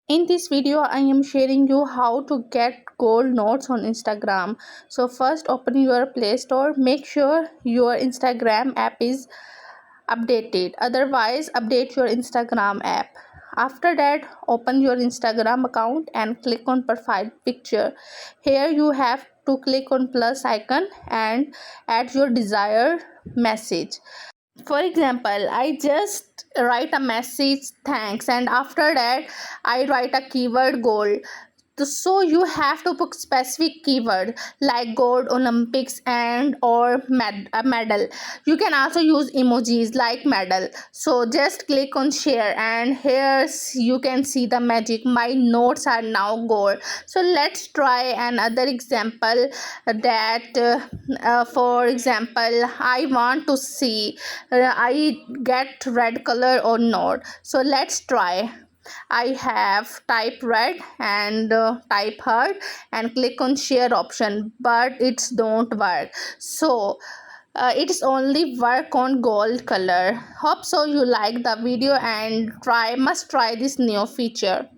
In this video, I am sharing you how to get gold notes on Instagram. So first open your Play Store. Make sure your Instagram app is updated. Otherwise, update your Instagram app. After that, open your Instagram account and click on profile picture. Here you have to click on plus icon and add your desired message. For example, I just write a message thanks, and after that I write a keyword gold. So you have to put specific keyword like gold, Olympics, and or a medal. You can also use emojis like medal. So just click on share, and here you can see the magic. My notes are now gold. So let's try another example. That for example, I want to see I get red color or not. So let's try. I have type red and type heart and click on share option, but it's don't work. So it's only work on gold color. Hope so you like the video and must try this new feature.